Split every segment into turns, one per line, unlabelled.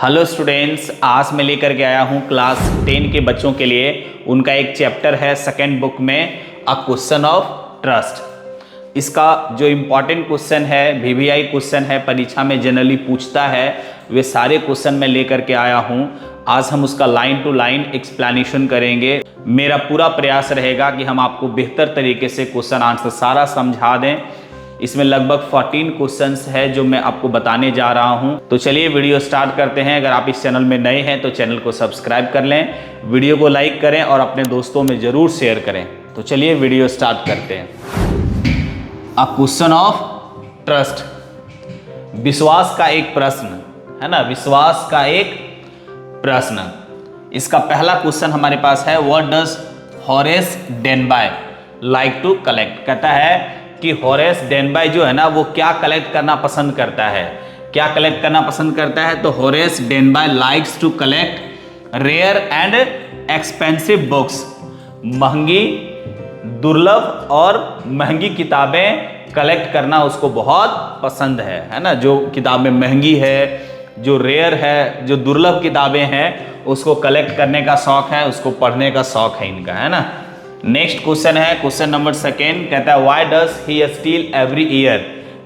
Hello students, आज मैं लेकर के आया हूँ क्लास 10 के बच्चों के लिए। उनका एक चैप्टर है सेकंड बुक में अ क्वेश्चन ऑफ ट्रस्ट। इसका जो इम्पॉर्टेंट क्वेश्चन है, वीवीआई क्वेश्चन है, परीक्षा में जनरली पूछता है, वे सारे क्वेश्चन मैं लेकर के आया हूँ। आज हम उसका लाइन टू लाइन एक्सप्लेनेशन करेंगे। मेरा पूरा प्रयास रहेगा कि हम आपको बेहतर तरीके से क्वेश्चन आंसर सारा समझा दें। इसमें लगभग 14 क्वेश्चंस है जो मैं आपको बताने जा रहा हूं। तो चलिए वीडियो स्टार्ट करते हैं। अगर आप इस चैनल में नए हैं तो चैनल को सब्सक्राइब कर लें, वीडियो को लाइक करें और अपने दोस्तों में जरूर शेयर करें। तो चलिए वीडियो स्टार्ट करते हैं। अ क्वेश्चन ऑफ ट्रस्ट, विश्वास का एक प्रश्न है ना, विश्वास का एक प्रश्न। इसका पहला क्वेश्चन हमारे पास है, what does Horace Denby like to collect. कहता है कि हॉरेस डेनबाय जो है ना, वो क्या कलेक्ट करना पसंद करता है, क्या कलेक्ट करना पसंद करता है। तो Horace Denby likes to collect rare and expensive books. महंगी, दुर्लभ और महंगी किताबें कलेक्ट करना उसको बहुत पसंद है ना। जो किताबें महंगी है, जो रेयर है, जो दुर्लभ किताबें हैं, उसको कलेक्ट करने का शौक है, उसको पढ़ने का शौक है इनका, है ना। नेक्स्ट क्वेश्चन है, क्वेश्चन नंबर सेकेंड। कहता है why does he steel every year.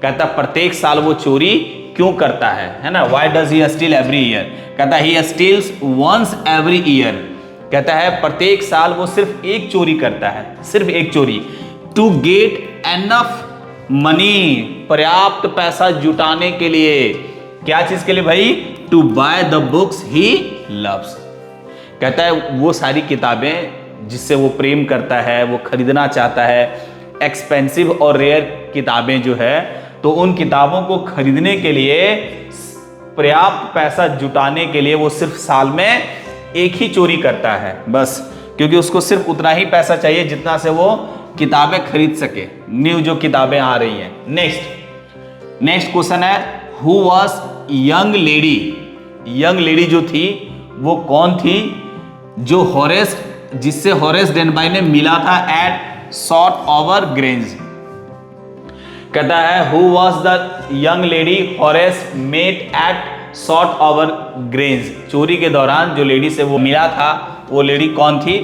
कहता है प्रत्येक साल वो चोरी क्यों करता है ना। Why does he steel every year. कहता है ही स्टील्स वंस एवरी ईयर। कहता है प्रत्येक साल वो सिर्फ एक चोरी करता है, सिर्फ एक चोरी। टू गेट एनफ मनी, पर्याप्त पैसा जुटाने के लिए। क्या चीज के लिए भाई? To buy the books he loves. कहता है वो सारी किताबें जिससे वो प्रेम करता है, वो खरीदना चाहता है, एक्सपेंसिव और रेयर किताबें जो है, तो उन किताबों को खरीदने के लिए, पर्याप्त पैसा जुटाने के लिए वो सिर्फ साल में एक ही चोरी करता है बस, क्योंकि उसको सिर्फ उतना ही पैसा चाहिए जितना से वो किताबें खरीद सके, न्यू जो किताबें आ रही हैं। नेक्स्ट क्वेश्चन है, who was young lady. Young lady जो थी वो कौन थी, जो हॉरेस, जिससे हॉरेस डेनबाय ने मिला था एट सॉट ओवर ग्रेंज। कहता है who was the young lady Horace met at sought over Grange. चोरी के दौरान जो लेडी से वो मिला था, वो लेडी कौन थी?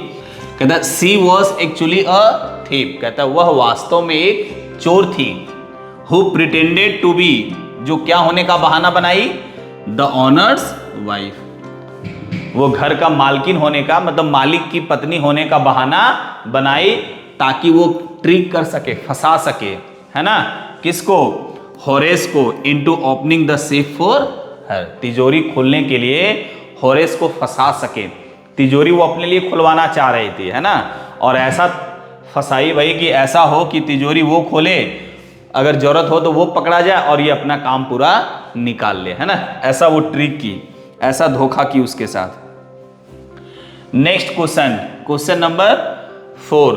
कहता सी वॉज एक्चुअली अ थीफ। कहता वह वास्तव में एक चोर थी। हु प्रिटेंडेड टू बी, जो क्या होने का बहाना बनाई? The honours wife. वो घर का मालकिन होने का, मतलब मालिक की पत्नी होने का बहाना बनाई ताकि वो ट्रिक कर सके, फंसा सके, है ना। किसको? हॉरेस को। Into opening the safe for her. तिजोरी खोलने के लिए हॉरेस को फंसा सके। तिजोरी वो अपने लिए खुलवाना चाह रही थी, है ना, और ऐसा फंसाई भाई कि ऐसा हो कि तिजोरी वो खोले, अगर जरूरत हो तो वो पकड़ा जाए और ये अपना काम पूरा निकाल ले, है ना। ऐसा वो ट्रिक की, ऐसा धोखा की उसके साथ। Next question, question number 4।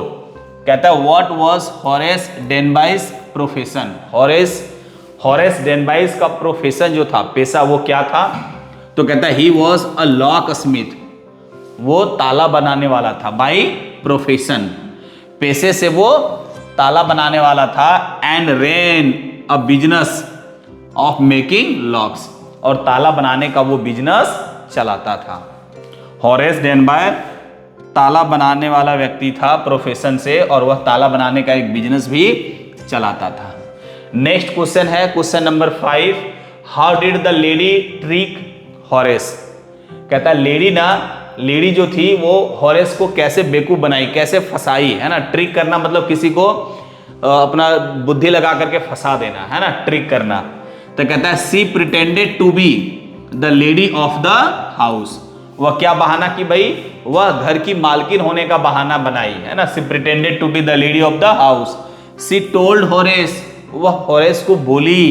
कहता है what was Horace Denby's profession. Horace Denby's का प्रोफेशन जो था, पेशा, वो क्या था? तो कहता है he was a lock Smith. वो ताला बनाने वाला था। बाय प्रोफेशन, पेशे से वो ताला बनाने वाला था। And rain a business of making locks, और ताला बनाने का वो बिजनेस चलाता था। हॉरेस डेनबाय ताला बनाने वाला व्यक्ति था प्रोफेशन से, और वह ताला बनाने का एक बिजनेस भी चलाता था। नेक्स्ट क्वेश्चन है, question number 5। How did the lady trick Horace. कहता है लेडी जो थी वो हॉरेस को कैसे बेवकूफ बनाई, कैसे फंसाई, है ना। ट्रिक करना मतलब किसी को अपना बुद्धि लगा करके फंसा देना, है ना, ट्रिक करना। तो कहता है she pretended to be the lady of the house. वह क्या बहाना की भाई? वह घर की मालकिन होने का बहाना बनाई, है ना। She pretended to be the lady of the house. She told Horace, वह हॉरेस को बोली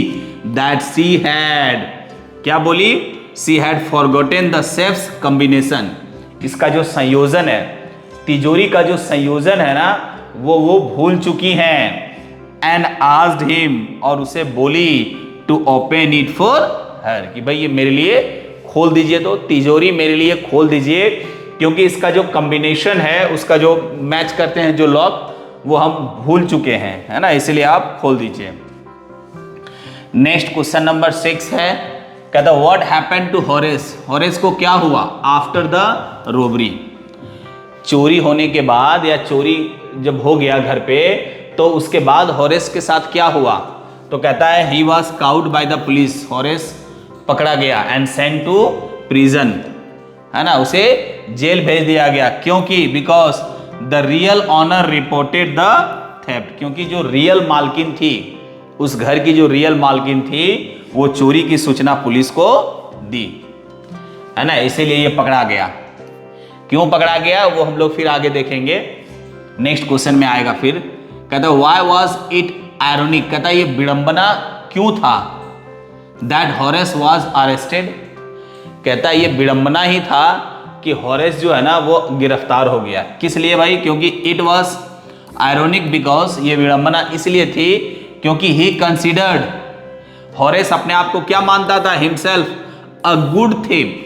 दैट सी हैड, क्या बोली? She had forgotten the safe's combination. इसका जो संयोजन है, तिजोरी का जो संयोजन है ना, वो भूल चुकी हैं। एंड आस्क्ड हिम, और उसे बोली to open it for her, कि भाई ये मेरे लिए खोल दीजिए, तो तिजोरी मेरे लिए खोल दीजिए, क्योंकि इसका जो कॉम्बिनेशन है, उसका जो मैच करते हैं जो लॉक, वो हम भूल चुके हैं, है ना, इसलिए आप खोल दीजिए। नेक्स्ट क्वेश्चन नंबर 6 है, कहता what happened to Horace, Horace को क्या हुआ आफ्टर द रोबरी, चोरी होने के बाद या चोरी जब हो गया घर पे तो उसके बाद हॉरेस के साथ क्या हुआ। तो कहता है he was cowed by the police, Horace पकड़ा गया एंड सेंट टू प्रिजन, है ना, उसे जेल भेज दिया गया। क्योंकि because the real owner reported the theft, क्योंकि जो रियल मालकिन थी, उस घर की जो रियल मालकिन थी वो चोरी की सूचना पुलिस को दी, है ना, इसीलिए ये पकड़ा गया। क्यों पकड़ा गया वो हम लोग फिर आगे देखेंगे, नेक्स्ट क्वेश्चन में आएगा। फिर कहता है व्हाई वाज इट आयरोनिक, कहता है ये विडंबना क्यों था, दैट हॉरेस वाज अरेस्टेड, कहता है ये विडंबना ही था कि हॉरेस जो है ना वो गिरफ्तार हो गया। किस लिए भाई, क्योंकि इट वाज आयरोनिक बिकॉज, ये विडंबना इसलिए थी क्योंकि ही कंसिडर्ड, हॉरेस अपने आप को क्या मानता था, himself a good thief,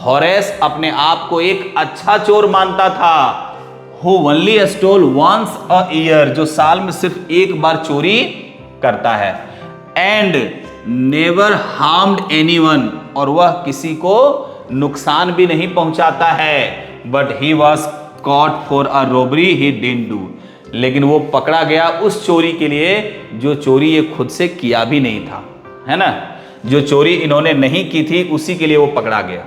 Horace अपने आप को एक अच्छा चोर मानता था, who only stole once a year, जो साल में सिर्फ एक बार चोरी करता है, एंड नेवर हार्म्ड एनीवन, और वह किसी को नुकसान भी नहीं पहुंचाता है, but he was caught for a robbery he didn't do, लेकिन वो पकड़ा गया उस चोरी के लिए जो चोरी ये खुद से किया भी नहीं था, है ना, जो चोरी इन्होंने नहीं की थी उसी के लिए वो पकड़ा गया।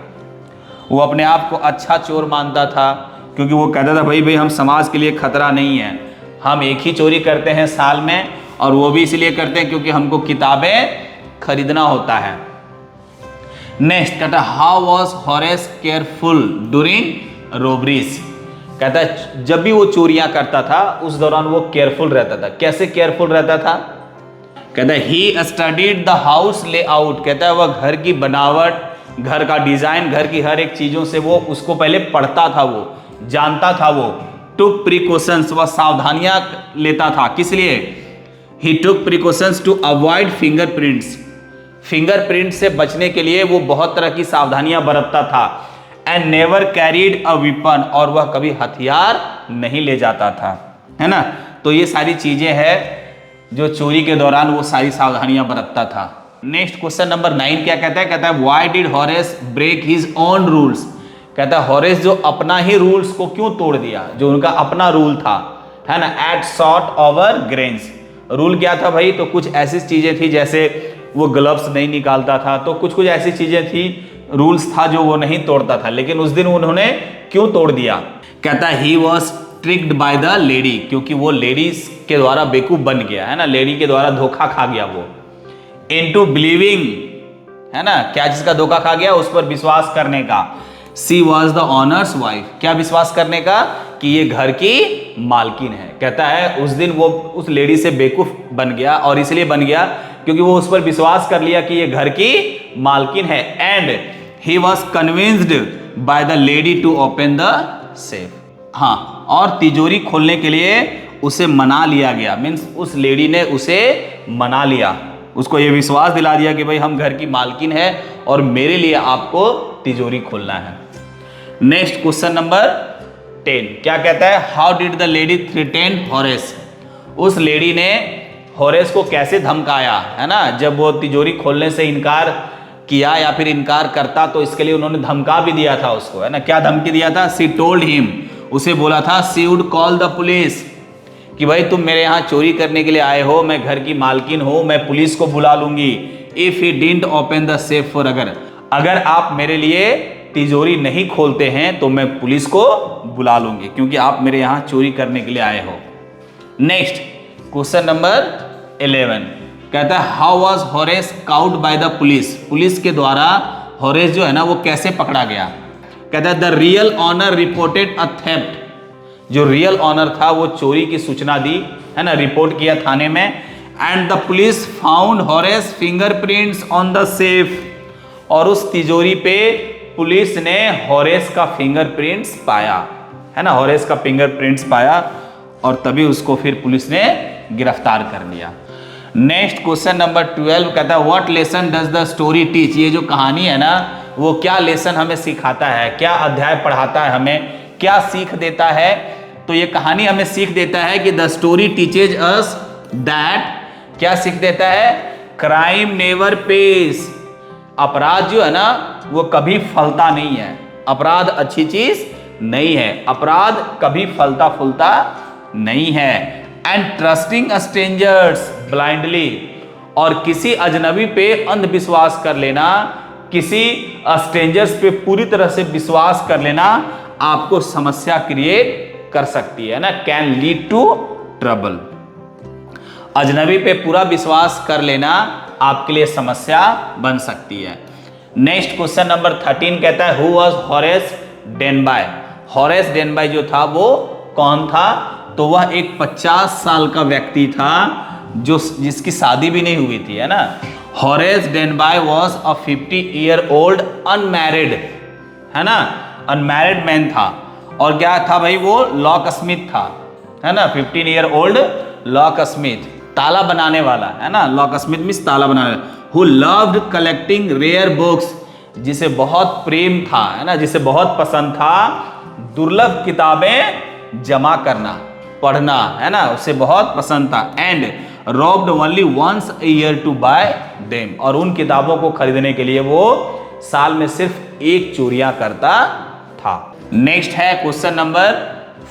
वो अपने आप को अच्छा चोर मानता था क्योंकि वो कहता था भाई हम समाज के लिए खतरा नहीं है, हम एक ही चोरी करते हैं साल में, और वो भी इसलिए करते हैं क्योंकि हमको किताबें खरीदना होता है। नेक्स्ट कहता है how was Horace careful during robberies, कहता है जब भी वो चोरियां करता था उस दौरान वो केयरफुल रहता था। कैसे केयरफुल रहता था, कहता है he studied the house layout, कहता है वह घर की बनावट, घर का डिजाइन, घर की हर एक चीजों से वो उसको पहले पढ़ता था, वो जानता था, वो टुक प्रिकॉशंस, वह सावधानियां लेता था। किस लिए, he took precautions to avoid fingerprints, fingerprint से बचने के लिए वो बहुत तरह की सावधानियां बरतता था, and never carried a weapon, और वह कभी हथियार नहीं ले जाता था, है ना। तो ये सारी चीजें हैं जो चोरी के दौरान वो सारी सावधानियां बरतता था। नेक्स्ट क्वेश्चन नंबर 9 क्या कहता है, कहता है why did Horace break his own rules, कहता है हॉरेस जो अपना ही रूल्स को क्यों तोड़ दिया, जो उनका अपना रूल था, है ना, at short over grains, rule क्या था भाई, तो कुछ ऐसी चीजें थी जैसे वो ग्लव्स नहीं निकालता था, तो कुछ कुछ ऐसी चीजें थी, रूल्स था जो वो नहीं तोड़ता था, लेकिन उस दिन उन्होंने क्यों तोड़ दिया। कहता है he was tricked bye the lady, क्योंकि वो लेडीज के द्वारा बेवकूफ बन गया, है ना, लेडी के द्वारा धोखा खा गया वो, इनटू बिलीविंग, है ना, क्या चीज का धोखा खा गया, उस पर विश्वास करने का, सी वॉज द ऑनर्स वाइफ, क्या विश्वास करने का, कि ये घर की मालकिन है। कहता है उस दिन वो उस लेडी से बेवकूफ बन गया, और इसलिए बन गया क्योंकि वो उस पर विश्वास कर लिया कि ये घर की मालकिन है, and he was convinced by the lady to open the safe, हाँ, और तिजोरी खोलने के लिए उसे मना लिया गया, मीन्स उस लेडी ने उसे मना लिया, उसको ये विश्वास दिला दिया कि भाई हम घर की मालकिन है और मेरे लिए आपको तिजोरी खोलना है। नेक्स्ट क्वेश्चन नंबर 10 क्या कहता है, how did the lady threaten Horace, उस लेडी ने हॉरेस को कैसे धमकाया, है ना, जब वो तिजोरी खोलने से इनकार किया या फिर इनकार करता तो इसके लिए उन्होंने धमका भी दिया था उसको, है ना, क्या धमकी दिया था, सी टोल्ड हिम, उसे बोला था सी वुड कॉल द पुलिस, कि भाई तुम मेरे यहाँ चोरी करने के लिए आए हो, मैं घर की मालकिन हूँ, मैं पुलिस को बुला लूंगी, if he didn't open the safe for, अगर आप मेरे लिए तिजोरी नहीं खोलते हैं तो मैं पुलिस को बुला लूंगी, क्योंकि आप मेरे यहाँ चोरी करने के लिए आए हो। नेक्स्ट क्वेश्चन नंबर 11 कहता है how was Horace cowed by the police, police के द्वारा हॉरेस जो है ना वो कैसे पकड़ा गया। कहता है the real owner reported a theft, जो रियल ऑनर था वो चोरी की सूचना दी, है ना, रिपोर्ट किया थाने में, and the police found Horace fingerprints on the safe, और उस तिजोरी पे पुलिस ने हॉरेस का फिंगरप्रिंट्स पाया, है ना, हॉरेस का फिंगरप्रिंट्स पाया, और तभी उसको फिर पुलिस ने गिरफ्तार कर लिया। नेक्स्ट क्वेश्चन नंबर 12 कहता है what lesson does the story teach, ये जो कहानी है ना वो क्या लेसन हमें सिखाता है, क्या अध्याय पढ़ाता है, हमें क्या सीख देता है। तो ये कहानी हमें सीख देता है कि the story teaches us that, क्या सीख देता है, क्राइम नेवर पेस, अपराध जो है ना वो कभी फलता नहीं है। अपराध अच्छी चीज नहीं है, अपराध कभी फलता फूलता नहीं है। एंड ट्रस्टिंग स्ट्रेंजर्स ब्लाइंडली, और किसी अजनबी पे अंधविश्वास कर लेना, किसी स्ट्रेंजर्स पे पूरी तरह से विश्वास कर लेना आपको समस्या क्रिएट कर सकती है ना, कैन लीड टू ट्रबल। अजनबी पे पूरा विश्वास कर लेना आपके लिए समस्या बन सकती है। नेक्स्ट क्वेश्चन नंबर 13 कहता है हु वाज होरेस डेनबाय। होरेस डेनबाय जो था वो कौन था? तो वह एक 50 साल का व्यक्ति था जिसकी शादी भी नहीं हुई थी, है ना। Horace Denby was a 50-year-old unmarried, है ना, अनमैरिड मैन था। और क्या था भाई? वो लॉक स्मिथ था, है ना, 15-year-old लॉक स्मिथ, ताला बनाने वाला, है ना। लॉक स्मिथ मींस ताला बनाने वाला। Who loved collecting rare books, जिसे बहुत प्रेम था, है ना, जिसे बहुत पसंद था दुर्लभ किताबें जमा करना, पढ़ना, है ना, उसे बहुत पसंद था। And robbed only once a year to buy them, और उन किताबों को खरीदने के लिए वो साल में सिर्फ एक चोरियां करता था। नेक्स्ट है क्वेश्चन नंबर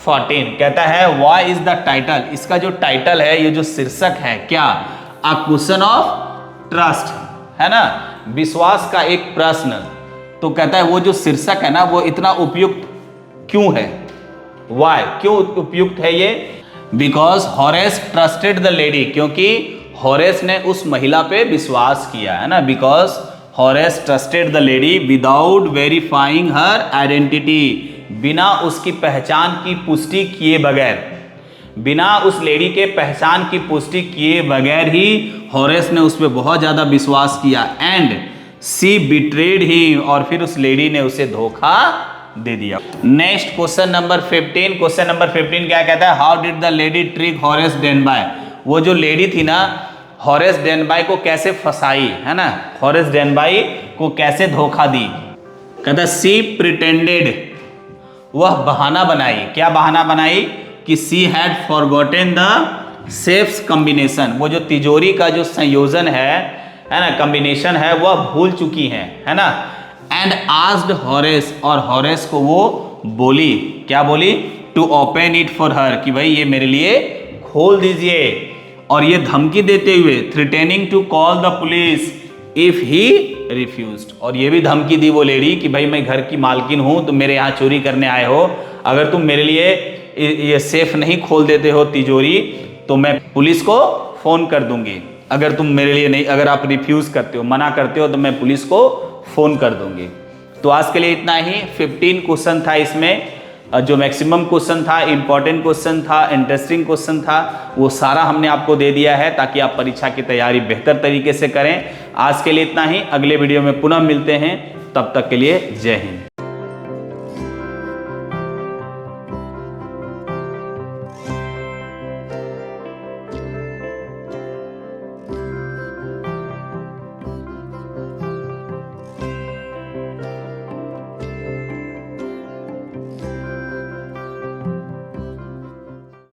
14, कहता है व्हाई इज द टाइटल। इसका जो टाइटल है, ये जो शीर्षक है, क्या? अ क्वेश्चन ऑफ ट्रस्ट, है ना, विश्वास का एक प्रश्न। तो कहता है वो जो शीर्षक है ना वो इतना उपयुक्त क्यों है? वाई, क्यों उपयुक्त है ये? Because Horace trusted the lady, क्योंकि हॉरेस ने उस महिला पे विश्वास किया, है ना। Because Horace trusted the lady without verifying her identity, बिना उसकी पहचान की पुष्टि किए बगैर, बिना उस लेडी के पहचान की पुष्टि किए बगैर ही हॉरेस ने उस पर बहुत ज़्यादा विश्वास किया। एंड सी बिट्रेड ही, और फिर उस लेडी ने उसे धोखा दे दिया। Next question number 15, question number 15 क्या कहता है? How did the lady trick Horace Denby. वो जो लेडी थी ना, हॉरेस डेनबाय को कैसे फंसाई, है ना, हॉरेस डेनबाय को कैसे धोखा दी? कहता है सी प्रिटेंडेड, वह बहाना बनाई। क्या बहाना बनाई? कि she had forgotten the safe's combination, वो जो तिजोरी का जो संयोजन है ना, कॉम्बिनेशन है, वह भूल चुकी है ना। एंड आस्क्ड हॉरेस, और हॉरेस को वो बोली, क्या बोली? To open it for her, कि भाई ये मेरे लिए खोल दीजिए। और ये धमकी देते हुए threatening to call the police if he refused, और ये भी धमकी दी वो लेडी कि भाई मैं घर की मालकिन हूं, तुम मेरे यहाँ चोरी करने आए हो, अगर तुम मेरे लिए ये सेफ नहीं खोल देते हो तिजोरी तो मैं पुलिस को फोन कर दूंगी। अगर तुम मेरे लिए नहीं, अगर आप रिफ्यूज करते हो, मना करते हो, तो मैं पुलिस को फोन कर दूंगी। तो आज के लिए इतना ही। 15 क्वेश्चन था इसमें, जो मैक्सिमम क्वेश्चन था, इंपॉर्टेंट क्वेश्चन था, इंटरेस्टिंग क्वेश्चन था, वो सारा हमने आपको दे दिया है ताकि आप परीक्षा की तैयारी बेहतर तरीके से करें। आज के लिए इतना ही, अगले वीडियो में पुनः मिलते हैं, तब तक के लिए जय हिंद।